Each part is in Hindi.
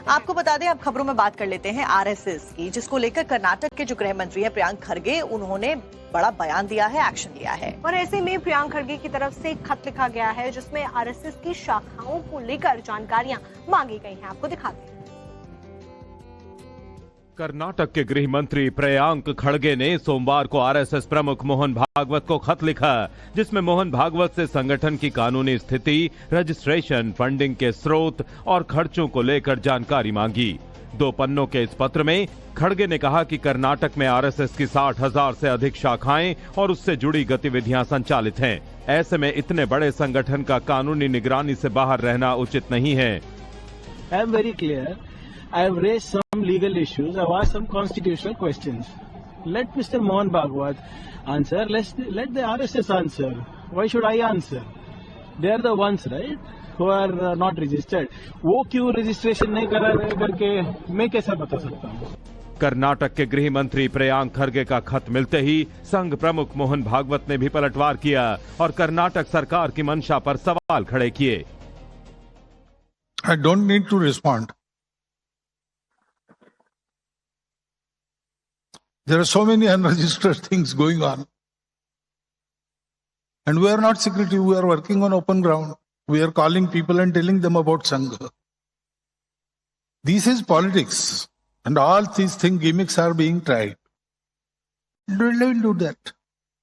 आपको बता दें, अब खबरों में बात कर लेते हैं आरएसएस की, जिसको लेकर कर्नाटक के जो गृह मंत्री हैं प्रियांक खरगे, उन्होंने बड़ा बयान दिया है, एक्शन लिया है। और ऐसे में प्रियांक खरगे की तरफ से एक खत लिखा गया है जिसमें आरएसएस की शाखाओं को लेकर जानकारियां मांगी गई हैं। आपको दिखाते हैं। कर्नाटक के गृह मंत्री प्रियांक खड़गे ने सोमवार को आरएसएस प्रमुख मोहन भागवत को खत लिखा, जिसमें मोहन भागवत से संगठन की कानूनी स्थिति, रजिस्ट्रेशन, फंडिंग के स्रोत और खर्चों को लेकर जानकारी मांगी। 2 पन्नों के इस पत्र में खड़गे ने कहा कि कर्नाटक में आरएसएस की 60,000 से अधिक शाखाएं और उससे जुड़ी गतिविधियां संचालित हैं। ऐसे में इतने बड़े संगठन का कानूनी निगरानी से बाहर रहना उचित नहीं है। I am very clear. I have raised some legal issues. I have asked some constitutional questions. Let Mr. Mohan Bhagwat answer. Let the RSS answer. Why should I answer? They are the ones, right, who are not registered. वो क्यों रजिस्ट्रेशन नहीं करा रहे करके मैं कैसे बता सकता हूँ? कर्नाटक के गृह मंत्री प्रियांक खरगे का खत मिलते ही संघ प्रमुख मोहन भागवत ने भी पलटवार किया और कर्नाटक सरकार की मंशा पर सवाल खड़े किए। I don't need to respond. There are so many unregistered things going on. And we are not secretive, we are working on open ground. We are calling people and telling them about Sangha. This is politics. And all these gimmicks are being tried. Don't do that.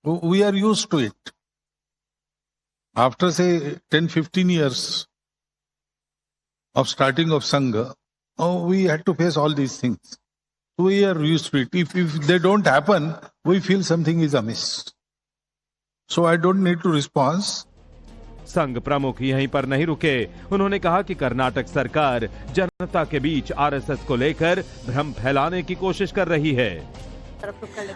We are used to it. After, say, 10-15 years of starting of Sangha, we had to face all these things. We are used to it. If they don't happen, we feel something is amiss. So I don't need to respond. संघ प्रमुख यहीं पर नहीं रुके। उन्होंने कहा कि कर्नाटक सरकार जनता के बीच आरएसएस को लेकर भ्रम फैलाने की कोशिश कर रही है।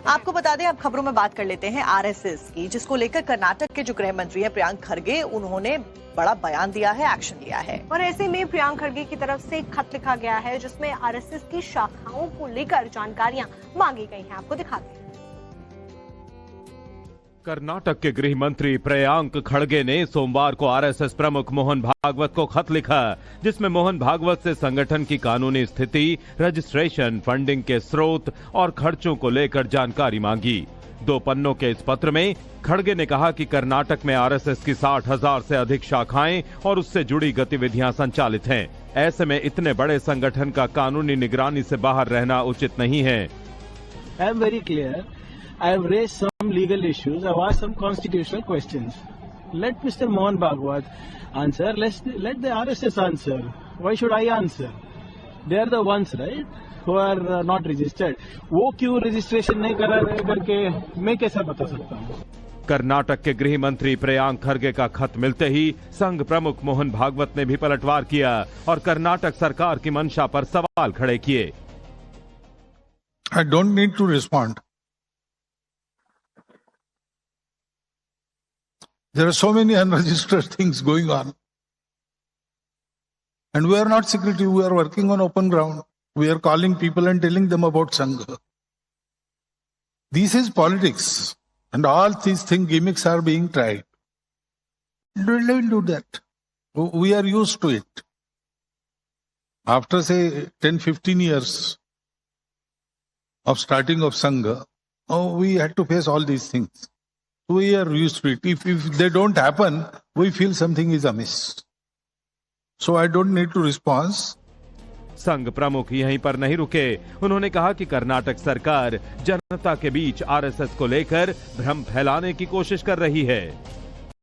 आपको बता दें, अब खबरों में बात कर लेते हैं आरएसएस की, जिसको लेकर कर्नाटक के जो गृह मंत्री हैं प्रियांक खरगे, उन्होंने बड़ा बयान दिया है, एक्शन लिया है। और ऐसे में प्रियांक खरगे की तरफ से एक खत लिखा गया है जिसमें आरएसएस की शाखाओं को लेकर जानकारियां मांगी गई हैं। आपको दिखाते हैं। कर्नाटक के गृह मंत्री प्रियांक खड़गे ने सोमवार को आरएसएस प्रमुख मोहन भागवत को खत लिखा, जिसमें मोहन भागवत से संगठन की कानूनी स्थिति, रजिस्ट्रेशन, फंडिंग के स्रोत और खर्चों को लेकर जानकारी मांगी। 2 पन्नों के इस पत्र में खड़गे ने कहा कि कर्नाटक में आरएसएस की 60,000 से अधिक शाखाएं और उससे जुड़ी गतिविधियां संचालित हैं। ऐसे में इतने बड़े संगठन का कानूनी निगरानी से बाहर रहना उचित नहीं है। I am very clear. I have raised some legal issues. I have asked some constitutional questions. Let Mr. Mohan Bhagwat answer. Let the RSS answer. Why should I answer? They are the ones, right, who are not registered. वो क्यों रजिस्ट्रेशन नहीं करा रहे करके मैं कैसे बता सकता हूँ? कर्नाटक के गृह मंत्री प्रियांक खरगे का खत मिलते ही संघ प्रमुख मोहन भागवत ने भी पलटवार किया और कर्नाटक सरकार की मंशा पर सवाल खड़े किए। I don't need to respond. There are so many unregistered things going on. And we are not secretive, we are working on open ground. We are calling people and telling them about Sangha. This is politics. And all these gimmicks are being tried. Don't do that. We are used to it. After, say, 10-15 years of starting of Sangha, we had to face all these things. We are used to it. If they don't happen, we feel something is amiss. So I don't need to respond. संघ प्रमुख यहीं पर नहीं रुके। उन्होंने कहा कि कर्नाटक सरकार जनता के बीच आरएसएस को लेकर भ्रम फैलाने की कोशिश कर रही है।